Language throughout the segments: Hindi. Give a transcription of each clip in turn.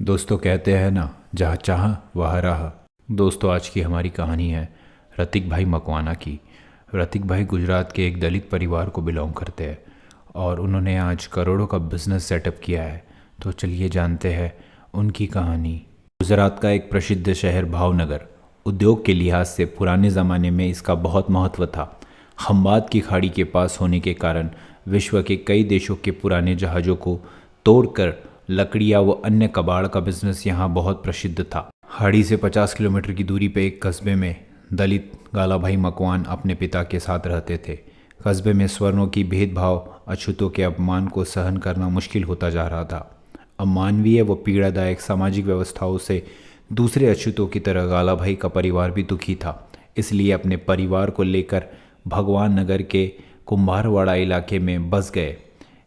दोस्तों कहते हैं ना, जहाँ चाह वहाँ राह। दोस्तों, आज की हमारी कहानी है रतिक भाई मकवाना की। रतिक भाई गुजरात के एक दलित परिवार को बिलोंग करते हैं और उन्होंने आज करोड़ों का बिजनेस सेटअप किया है। तो चलिए जानते हैं उनकी कहानी। गुजरात का एक प्रसिद्ध शहर भावनगर उद्योग के लिहाज से पुराने ज़माने में इसका बहुत महत्व था। खंबात की खाड़ी के पास होने के कारण विश्व के कई देशों के पुराने जहाज़ों को तोड़कर लकड़ियाँ व अन्य कबाड़ का बिजनेस यहाँ बहुत प्रसिद्ध था। खाड़ी से 50 किलोमीटर की दूरी पर एक कस्बे में दलित गालाभाई मकवान अपने पिता के साथ रहते थे। कस्बे में स्वर्णों की भेदभाव, अछूतों के अपमान को सहन करना मुश्किल होता जा रहा था। अमानवीय व पीड़ादायक सामाजिक व्यवस्थाओं से दूसरे अछूतों की तरह गालाभाई का परिवार भी दुखी था। इसलिए अपने परिवार को लेकर भगवान नगर के कुम्भारवाड़ा इलाके में बस गए।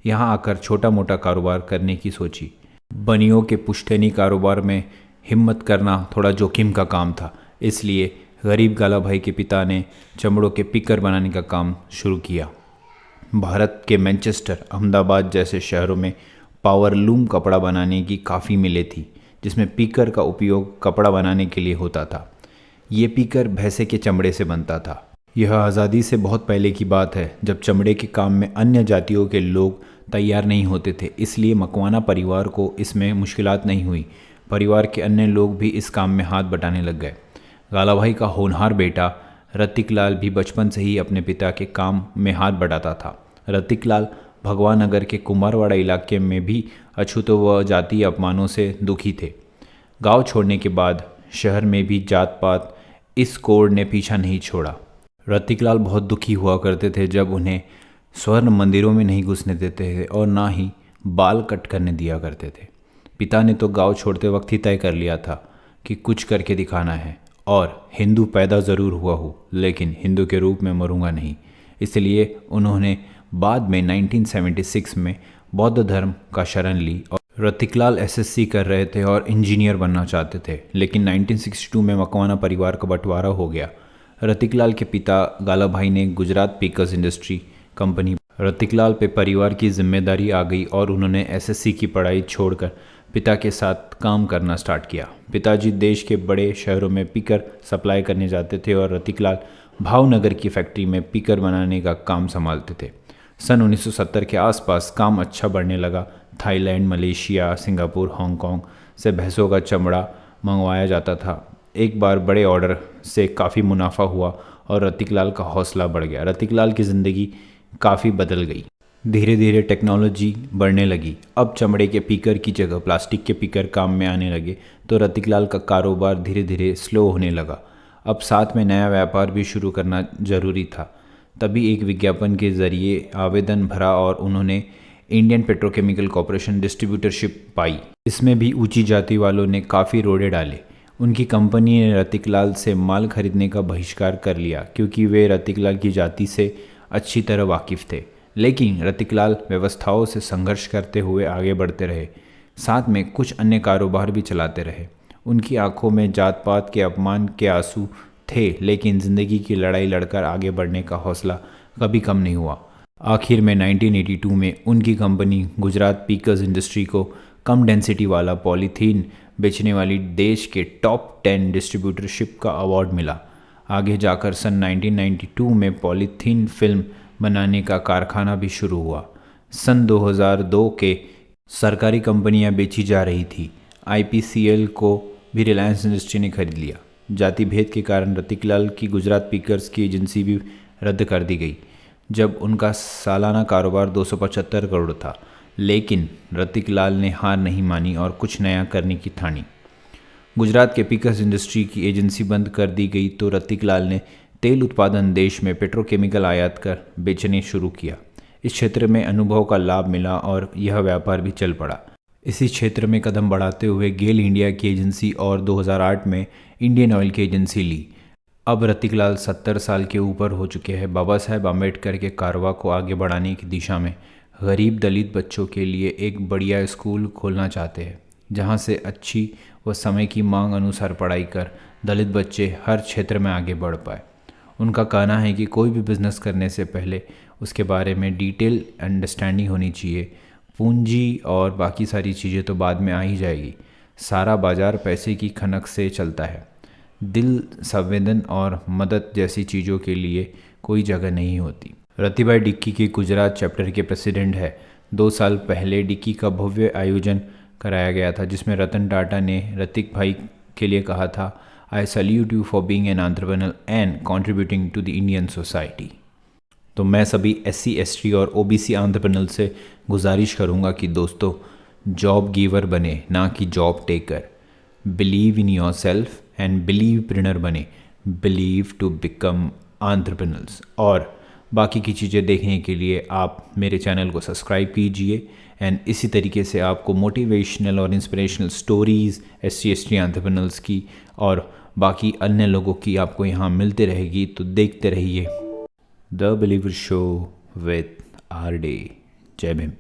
यहाँ आकर छोटा मोटा कारोबार करने की सोची। बनियों के पुश्तैनी कारोबार में हिम्मत करना थोड़ा जोखिम का काम था, इसलिए गरीब गालाभाई के पिता ने चमड़ों के पिकर बनाने का काम शुरू किया। भारत के मैनचेस्टर, अहमदाबाद जैसे शहरों में पावरलूम कपड़ा बनाने की काफ़ी मिलें थी, जिसमें पीकर का उपयोग कपड़ा बनाने के लिए होता था। ये पीकर भैंसे के चमड़े से बनता था। यह आज़ादी से बहुत पहले की बात है, जब चमड़े के काम में अन्य जातियों के लोग तैयार नहीं होते थे, इसलिए मकवाना परिवार को इसमें मुश्किलात नहीं हुई। परिवार के अन्य लोग भी इस काम में हाथ बटाने लग गए। गालाभाई का होनहार बेटा रतिक लाल भी बचपन से ही अपने पिता के काम में हाथ बटाता था। रतिक लाल भगवान नगर के कुमारवाड़ा इलाके में भी अछूतों व जातीय अपमानों से दुखी थे। गांव छोड़ने के बाद शहर में भी जात पात इस कोड ने पीछा नहीं छोड़ा। रतिक लाल बहुत दुखी हुआ करते थे जब उन्हें स्वर्ण मंदिरों में नहीं घुसने देते थे और ना ही बाल कट करने दिया करते थे। पिता ने तो गांव छोड़ते वक्त ही तय कर लिया था कि कुछ करके दिखाना है और हिंदू पैदा ज़रूर हुआ हूँ, लेकिन हिंदू के रूप में मरूंगा नहीं। इसलिए उन्होंने बाद में 1976 में बौद्ध धर्म का शरण ली। और रतिकलाल एसएससी कर रहे थे और इंजीनियर बनना चाहते थे, लेकिन 1962 में मकवाना परिवार का बंटवारा हो गया। रतिकलाल के पिता गालाभाई ने गुजरात पीकर्स इंडस्ट्री कंपनी। रतिकलाल पे परिवार की जिम्मेदारी आ गई और उन्होंने एसएससी की पढ़ाई छोड़कर पिता के साथ काम करना स्टार्ट किया। पिताजी देश के बड़े शहरों में पीकर सप्लाई करने जाते थे और रतिकलाल भावनगर की फैक्ट्री में पीकर बनाने का काम संभालते थे। सन 1970 के आसपास काम अच्छा बढ़ने लगा। थाईलैंड, मलेशिया, सिंगापुर, हांगकांग से भैंसों का चमड़ा मंगवाया जाता था। एक बार बड़े ऑर्डर से काफ़ी मुनाफा हुआ और रतिकलाल का हौसला बढ़ गया। रतिकलाल की ज़िंदगी काफ़ी बदल गई। धीरे धीरे टेक्नोलॉजी बढ़ने लगी। अब चमड़े के पीकर की जगह प्लास्टिक के पीकर काम में आने लगे, तो रतिकलाल का कारोबार धीरे धीरे स्लो होने लगा। अब साथ में नया व्यापार भी शुरू करना ज़रूरी था। तभी एक विज्ञापन के ज़रिए आवेदन भरा और उन्होंने इंडियन पेट्रोकेमिकल कॉरपोरेशन डिस्ट्रीब्यूटरशिप पाई। इसमें भी ऊंची जाति वालों ने काफ़ी रोड़े डाले। उनकी कंपनी ने रतिकलाल से माल खरीदने का बहिष्कार कर लिया, क्योंकि वे रतिकलाल की जाति से अच्छी तरह वाकिफ़ थे। लेकिन रतिकलाल व्यवस्थाओं से संघर्ष करते हुए आगे बढ़ते रहे, साथ में कुछ अन्य कारोबार भी चलाते रहे। उनकी आंखों में जात पात के अपमान के आंसू थे, लेकिन ज़िंदगी की लड़ाई लड़कर आगे बढ़ने का हौसला कभी कम नहीं हुआ। आखिर में 1982 में उनकी कंपनी गुजरात पीकर्स इंडस्ट्री को कम डेंसिटी वाला पॉलीथीन बेचने वाली देश के टॉप 10 डिस्ट्रीब्यूटरशिप का अवार्ड मिला। आगे जाकर सन 1992 में पॉलीथीन फिल्म बनाने का कारखाना भी शुरू हुआ। सन 2002 के सरकारी कंपनियां बेची जा रही थी। आईपीसीएल को भी रिलायंस इंडस्ट्री ने खरीद लिया। जाति भेद के कारण रतिकलाल की गुजरात पीकर्स की एजेंसी भी रद्द कर दी गई, जब उनका सालाना कारोबार 275 करोड़ था। लेकिन रतिकलाल ने हार नहीं मानी और कुछ नया करने की ठानी। गुजरात के पीकर्स इंडस्ट्री की एजेंसी बंद कर दी गई तो रतिकलाल ने तेल उत्पादन देश में पेट्रोकेमिकल आयात कर बेचने शुरू किया। इस क्षेत्र में अनुभव का लाभ मिला और यह व्यापार भी चल पड़ा। इसी क्षेत्र में कदम बढ़ाते हुए गेल इंडिया की एजेंसी और 2008 में इंडियन ऑयल की एजेंसी ली। अब रतिकलाल 70 साल के ऊपर हो चुके हैं। बाबा साहेब आम्बेडकर के कारवा को आगे बढ़ाने की दिशा में गरीब दलित बच्चों के लिए एक बढ़िया स्कूल खोलना चाहते हैं, जहां से अच्छी व समय की मांग अनुसार पढ़ाई कर दलित बच्चे हर क्षेत्र में आगे बढ़ पाए। उनका कहना है कि कोई भी बिज़नेस करने से पहले उसके बारे में डिटेल अंडरस्टैंडिंग होनी चाहिए। पूंजी और बाकी सारी चीज़ें तो बाद में आ ही जाएगी। सारा बाजार पैसे की खनक से चलता है। दिल, संवेदन और मदद जैसी चीज़ों के लिए कोई जगह नहीं होती। रतिक भाई डिक्की के गुजरात चैप्टर के प्रेसिडेंट है। 2 साल पहले डिक्की का भव्य आयोजन कराया गया था जिसमें रतन टाटा ने रतिक भाई के लिए कहा था, I salute you for being an entrepreneur and contributing to the Indian society. तो मैं सभी SC ST और OBC एंटरप्रेन्योर से गुजारिश करूँगा कि दोस्तों, जॉब गिवर बने ना कि job taker. Believe in yourself and believe प्रिनर बने, बिलीव टू बिकम एंटरप्रेन्योर्स। और बाकी की चीज़ें देखने के लिए आप मेरे चैनल को सब्सक्राइब कीजिए एंड इसी तरीके से आपको मोटिवेशनल और inspirational stories SC ST entrepreneurs की और बाकी अन्य लोगों की आपको यहाँ मिलते रहेगी। तो देखते रहिए the believer show with RD। जय भीम।